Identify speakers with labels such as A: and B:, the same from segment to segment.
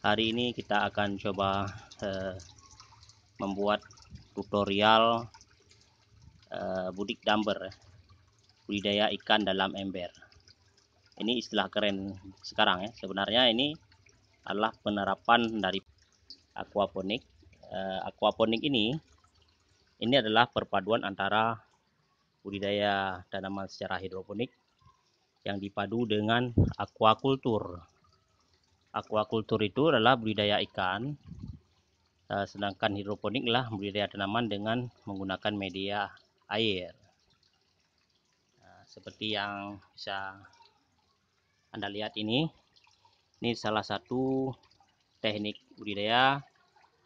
A: Hari ini kita akan coba membuat tutorial budik damber, budidaya ikan dalam ember. Ini istilah keren sekarang ya. Sebenarnya ini adalah penerapan dari aquaponik. Aquaponik ini adalah perpaduan antara budidaya tanaman secara hidroponik yang dipadu dengan aquakultur. Aquakultur itu adalah budidaya ikan, sedangkan hidroponik lah budidaya tanaman dengan menggunakan media air. Seperti yang bisa Anda lihat ini salah satu teknik budidaya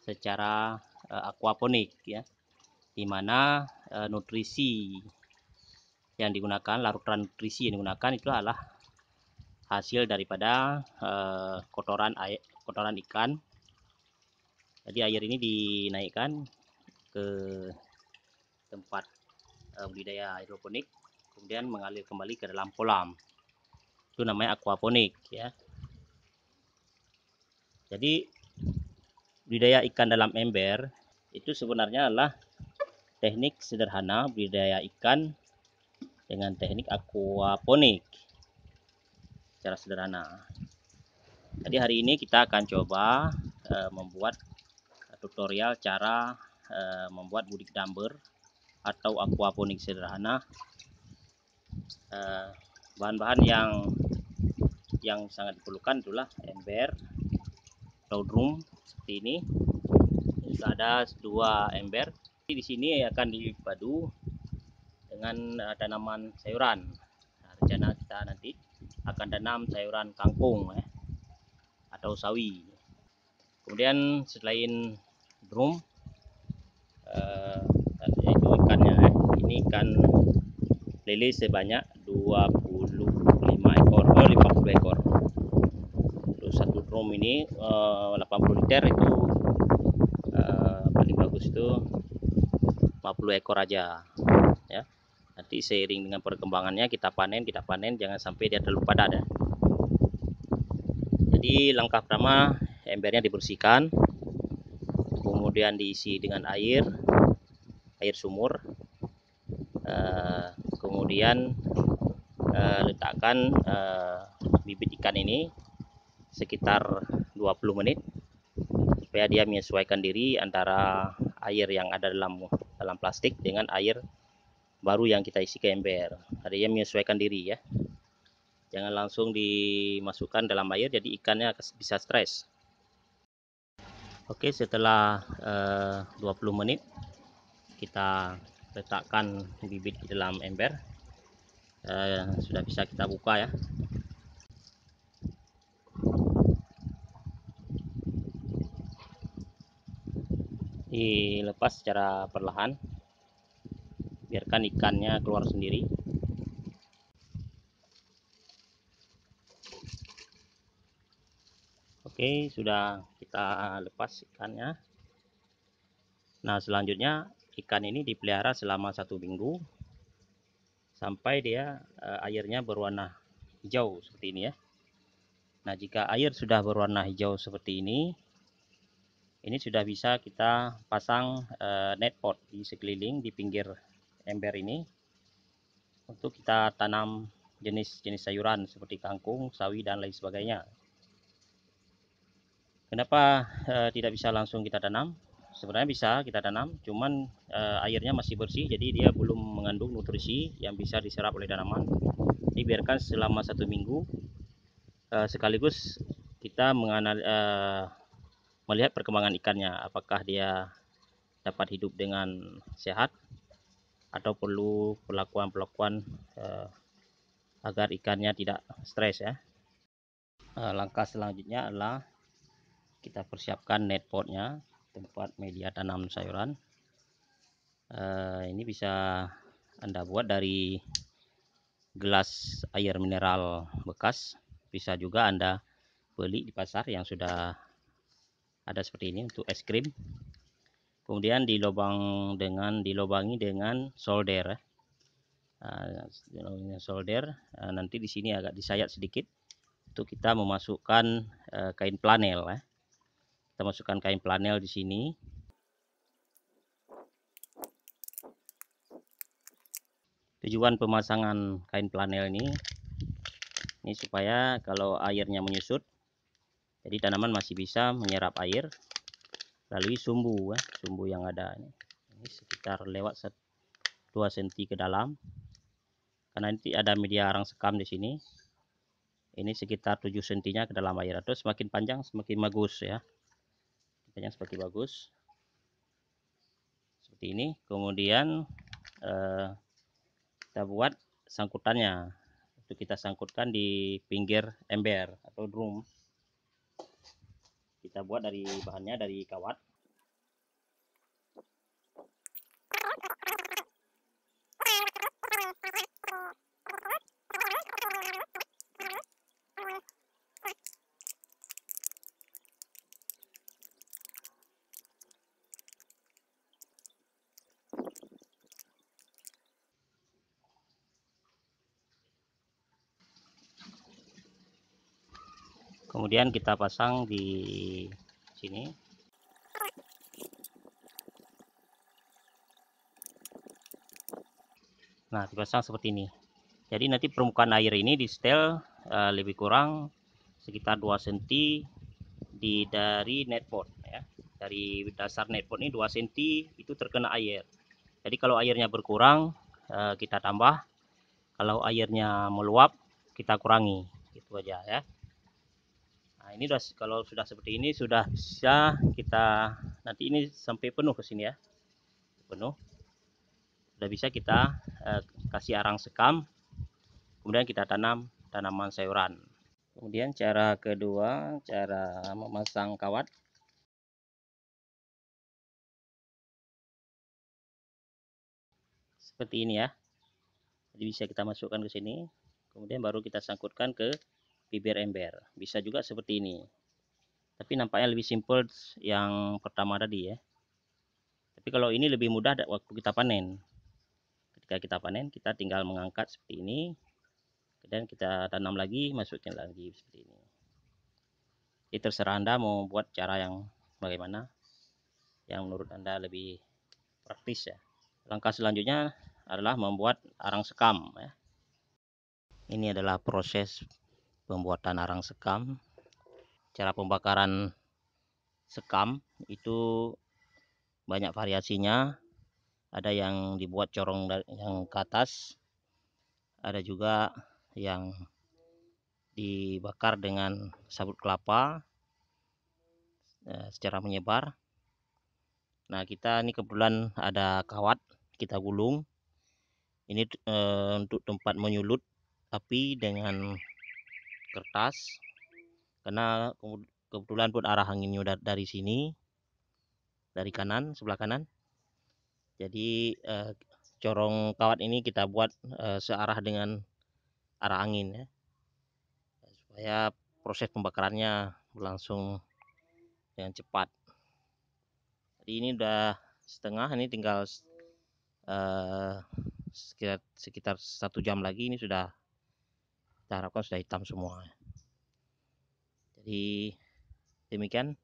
A: secara aquaponik ya, di mana nutrisi yang digunakan, larutan nutrisi yang digunakan itu adalah hasil daripada kotoran ikan. Jadi air ini dinaikkan ke tempat budidaya hidroponik, kemudian mengalir kembali ke dalam kolam. Itu namanya aquaponik ya. Jadi budidaya ikan dalam ember itu sebenarnya adalah teknik sederhana budidaya ikan dengan teknik aquaponik secara sederhana. Jadi hari ini kita akan coba membuat tutorial cara membuat budik damber atau aquaponik sederhana. Bahan-bahan yang sangat diperlukan itulah ember atau drum seperti ini. Sudah ada 2 ember. Di sini akan dipadu dengan tanaman sayuran. Nah, rencana kita nanti akan tanam sayuran kangkung atau sawi. Kemudian selain drum, yaitu ikannya, ini ikan lele sebanyak 25 ekor atau 50 ekor. Terus satu drum ini 80 liter itu paling bagus itu 50 ekor aja ya. Nanti seiring dengan perkembangannya kita panen, jangan sampai dia terlalu padat ya. Jadi langkah pertama, embernya dibersihkan, kemudian diisi dengan air sumur, kemudian letakkan bibit ikan ini sekitar 20 menit supaya dia menyesuaikan diri antara air yang ada dalam plastik dengan air baru yang kita isi ke ember. Ada yang menyesuaikan diri ya, jangan langsung dimasukkan dalam air, jadi ikannya bisa stres. Oke, setelah 20 menit kita letakkan bibit di dalam ember. Sudah bisa kita buka ya. Dilepas secara perlahan, biarkan ikannya keluar sendiri. Oke, sudah kita lepas ikannya. Nah, selanjutnya ikan ini dipelihara selama 1 minggu sampai dia airnya berwarna hijau seperti ini ya. Nah, jika air sudah berwarna hijau seperti ini sudah bisa kita pasang net pot di sekeliling di pinggir ember ini untuk kita tanam jenis-jenis sayuran seperti kangkung, sawi dan lain sebagainya. Kenapa tidak bisa langsung kita tanam? Sebenarnya bisa kita tanam, cuman airnya masih bersih, jadi dia belum mengandung nutrisi yang bisa diserap oleh tanaman. Jadi biarkan selama 1 minggu, sekaligus kita melihat perkembangan ikannya, apakah dia dapat hidup dengan sehat atau perlu perlakuan agar ikannya tidak stres ya. Langkah selanjutnya adalah kita persiapkan net potnya, tempat media tanam sayuran. Ini bisa Anda buat dari gelas air mineral bekas, bisa juga Anda beli di pasar yang sudah ada seperti ini untuk es krim. Kemudian dilobangi dengan solder. Solder. Nanti di sini agak disayat sedikit untuk kita memasukkan kain flanel Kita masukkan kain flanel di sini. Tujuan pemasangan kain flanel ini supaya kalau airnya menyusut, jadi tanaman masih bisa menyerap air melalui sumbu sumbu yang ada ini sekitar lewat 2 cm ke dalam, karena nanti ada media arang sekam di sini. Ini sekitar 7 cm-nya ke dalam air, atau semakin panjang semakin bagus ya. Panjang semakin bagus. Seperti ini. Kemudian kita buat sangkutannya. Itu kita sangkutkan di pinggir ember atau drum. Kita buat dari bahannya dari kawat. Kemudian kita pasang di sini. Nah, dipasang seperti ini. Jadi nanti permukaan air ini di setel lebih kurang sekitar 2 cm dari netpot ya. Dari dasar netpot ini 2 cm itu terkena air. Jadi kalau airnya berkurang kita tambah, kalau airnya meluap kita kurangi, gitu aja ya. Nah, ini kalau sudah seperti ini sudah bisa kita, nanti ini sampai penuh ke sini ya. Penuh. Sudah bisa kita kasih arang sekam, kemudian kita tanam tanaman sayuran. Kemudian cara kedua, cara memasang kawat. Seperti ini ya. Jadi bisa kita masukkan ke sini, kemudian baru kita sangkutkan ke bibir ember. Bisa juga seperti ini. Tapi nampaknya lebih simpel yang pertama tadi ya. Tapi kalau ini lebih mudah waktu kita panen. Ketika kita panen, kita tinggal mengangkat seperti ini, dan kita tanam lagi, masukin lagi seperti ini. Jadi terserah Anda mau buat cara yang bagaimana, yang menurut Anda lebih praktis ya. Langkah selanjutnya adalah membuat arang sekam ya. Ini adalah proses pembuatan arang sekam. Cara pembakaran sekam itu banyak variasinya. Ada yang dibuat corong yang ke atas, ada juga yang dibakar dengan sabut kelapa secara menyebar. Nah, kita ini kebetulan ada kawat, kita gulung. Ini untuk tempat menyulut api dengan kertas, karena kebetulan pun arah anginnya dari sini, dari kanan, sebelah kanan. Jadi corong kawat ini kita buat searah dengan arah angin ya, supaya proses pembakarannya berlangsung dengan cepat. Jadi ini udah setengah, ini tinggal sekitar 1 jam lagi, ini sudah kita harapkan sudah hitam semua. Jadi demikian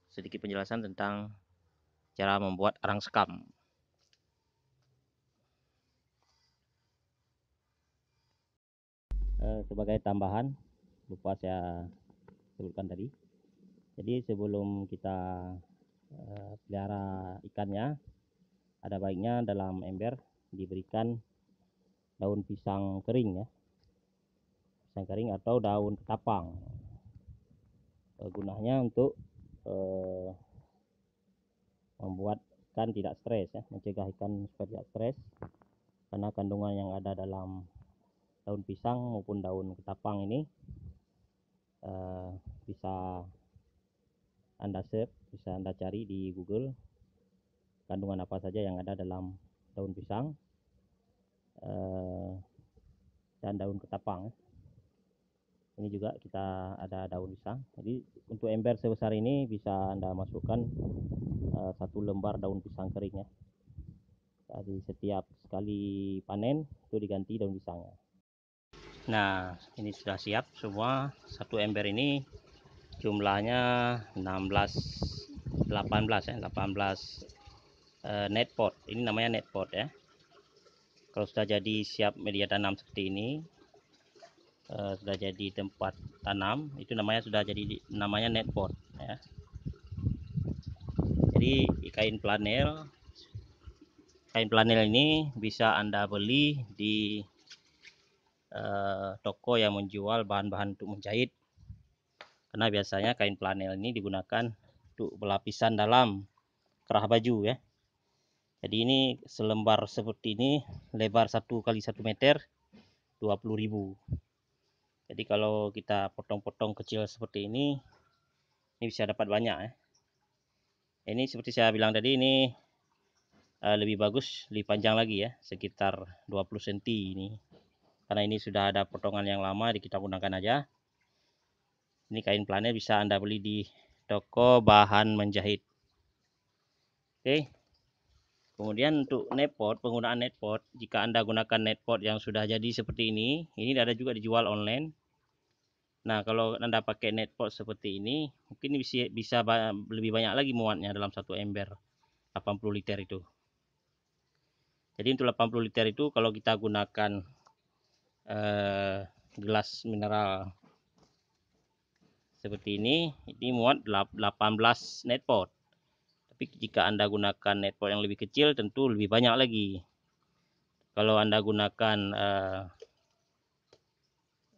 A: sedikit penjelasan tentang cara membuat arang sekam. Sebagai tambahan, lupa saya sebutkan tadi. Jadi sebelum kita pelihara ikannya, ada baiknya dalam ember diberikan daun pisang kering ya, pisang kering atau daun ketapang. Gunanya untuk membuat ikan tidak stres ya, mencegah ikan supaya tidak stres, karena kandungan yang ada dalam daun pisang maupun daun ketapang ini bisa Anda search, bisa Anda cari di Google kandungan apa saja yang ada dalam daun pisang dan daun ketapang. Ini juga kita ada daun pisang. Jadi untuk ember sebesar ini bisa Anda masukkan 1 lembar daun pisang kering ya. Jadi setiap sekali panen itu diganti daun pisangnya. Nah, ini sudah siap semua. 1 ember ini jumlahnya 16 18 ya, 18 net pot. Ini namanya net pot ya. Kalau sudah jadi siap media tanam seperti ini, sudah jadi tempat tanam, itu namanya sudah jadi namanya net pot ya. Jadi kain flanel ini bisa Anda beli di toko yang menjual bahan-bahan untuk menjahit, karena biasanya kain flanel ini digunakan untuk pelapisan dalam kerah baju ya. Jadi ini selembar seperti ini, lebar 1 kali 1 meter, 20.000. Jadi kalau kita potong-potong kecil seperti ini bisa dapat banyak ya. Ini seperti saya bilang tadi, ini lebih bagus, lebih panjang lagi ya, sekitar 20 cm ini. Karena ini sudah ada potongan yang lama, kita gunakan aja. Ini kain flanel bisa Anda beli di toko bahan menjahit. Oke. Kemudian untuk netpot, penggunaan netpot, jika Anda gunakan netpot yang sudah jadi seperti ini ada juga dijual online. Nah, kalau Anda pakai netpot seperti ini, mungkin bisa lebih banyak lagi muatnya dalam satu ember 80 liter itu. Jadi untuk 80 liter itu kalau kita gunakan gelas mineral seperti ini muat 18 netpot. Tapi jika Anda gunakan netpot yang lebih kecil, tentu lebih banyak lagi. Kalau Anda gunakan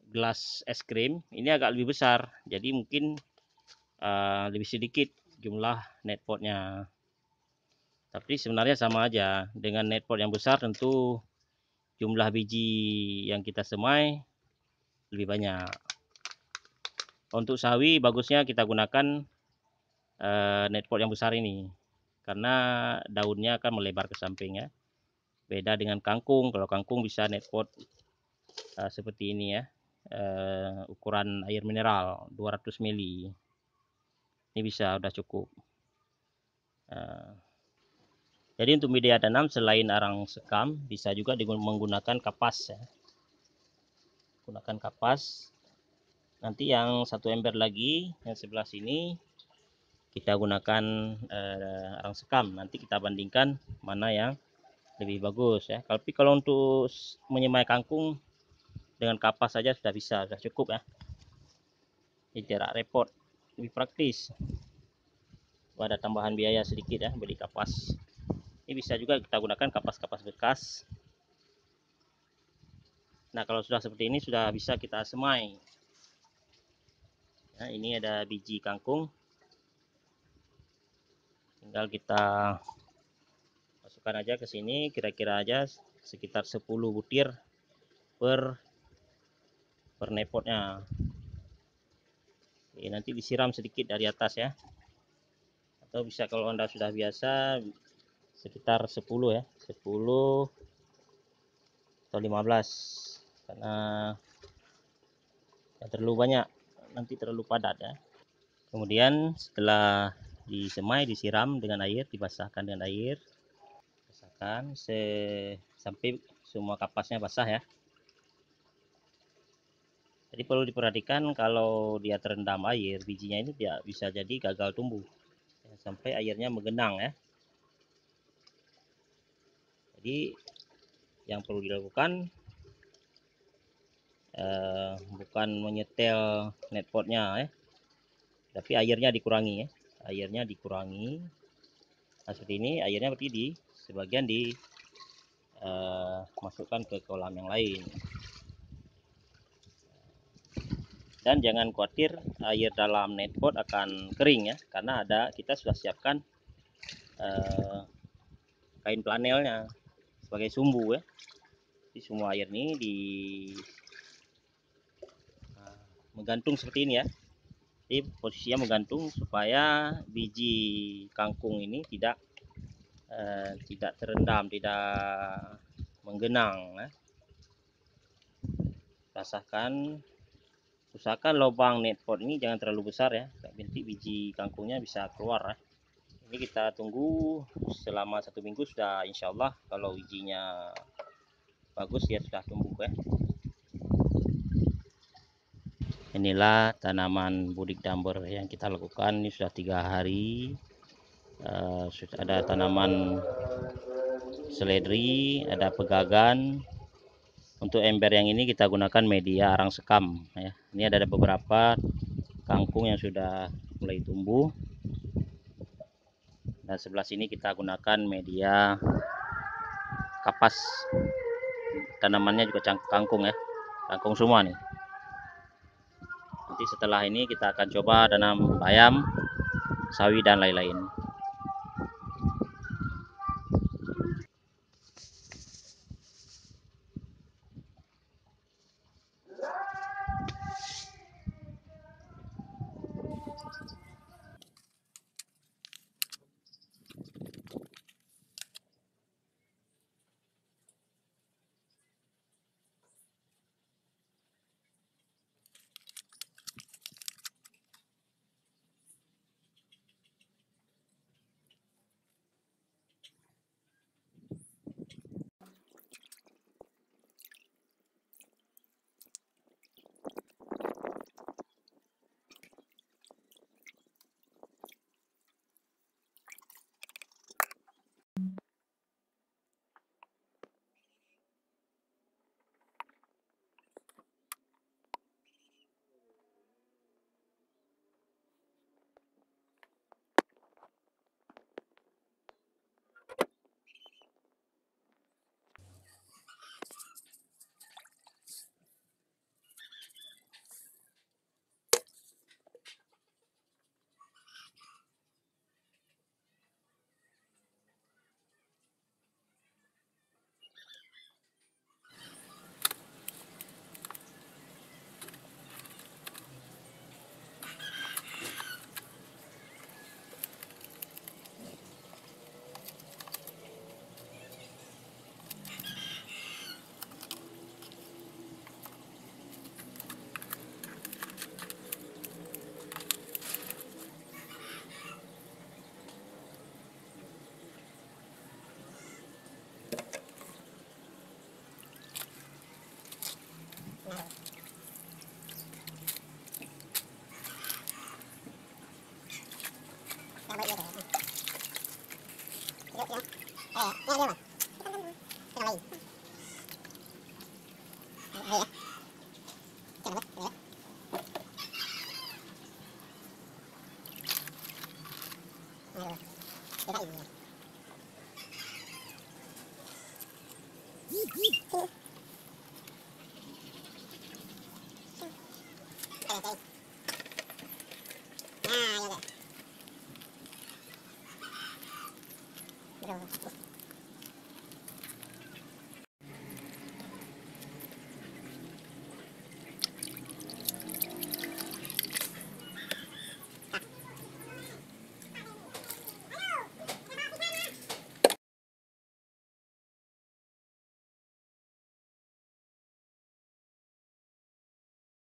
A: gelas es krim, ini agak lebih besar, jadi mungkin lebih sedikit jumlah netpotnya. Tapi sebenarnya sama aja, dengan netpot yang besar tentu jumlah biji yang kita semai lebih banyak. Untuk sawi bagusnya kita gunakan netpot yang besar ini, karena daunnya akan melebar ke samping ya. Beda dengan kangkung, kalau kangkung bisa netpot seperti ini ya, ukuran air mineral 200 ml. Ini bisa, udah cukup. Jadi untuk media tanam selain arang sekam, bisa juga menggunakan kapas ya. Gunakan kapas. Nanti yang satu ember lagi, yang sebelah sini kita gunakan arang sekam. Nanti kita bandingkan mana yang lebih bagus ya. Tapi kalau untuk menyemai kangkung dengan kapas saja sudah bisa, sudah cukup ya. Jadi tidak repot, lebih praktis. Ada tambahan biaya sedikit ya beli kapas. Ini bisa juga kita gunakan kapas-kapas bekas. Nah, kalau sudah seperti ini sudah bisa kita semai. Nah, ini ada biji kangkung. Tinggal kita masukkan aja ke sini, kira-kira aja sekitar 10 butir per nepotnya. Oke, nanti disiram sedikit dari atas ya. Atau bisa kalau Anda sudah biasa sekitar 10 ya, 10 atau 15, karena terlalu banyak nanti terlalu padat ya. Kemudian setelah disemai, disiram dengan air, dibasahkan dengan air, basahkan sampai semua kapasnya basah ya. Jadi perlu diperhatikan kalau dia terendam air, bijinya ini bisa jadi gagal tumbuh sampai airnya menggenang ya. Jadi yang perlu dilakukan bukan menyetel netpotnya ya, tapi airnya dikurangi ya. Airnya dikurangi. Nah, seperti ini airnya berarti sebagian masukkan ke kolam yang lain. Dan jangan khawatir air dalam netpot akan kering ya, karena kita sudah siapkan kain flanelnya sebagai sumbu ya. Jadi semua air ini menggantung seperti ini ya. Jadi posisinya menggantung supaya biji kangkung ini tidak terendam, tidak menggenang ya. Usahakan lubang netpot ini jangan terlalu besar ya, nanti biji kangkungnya bisa keluar ya. Ini kita tunggu selama 1 minggu, sudah insya Allah kalau bijinya bagus dia sudah tumbuh ya. Inilah tanaman budik damber yang kita lakukan. Ini sudah 3 hari. Sudah ada tanaman seledri, ada pegagan. Untuk ember yang ini kita gunakan media arang sekam ya. Ini ada beberapa kangkung yang sudah mulai tumbuh. Dan sebelah sini kita gunakan media kapas. Tanamannya juga kangkung ya. Kangkung semua nih. Nanti setelah ini kita akan coba tanam bayam, sawi dan lain-lain.
B: Tidak ini.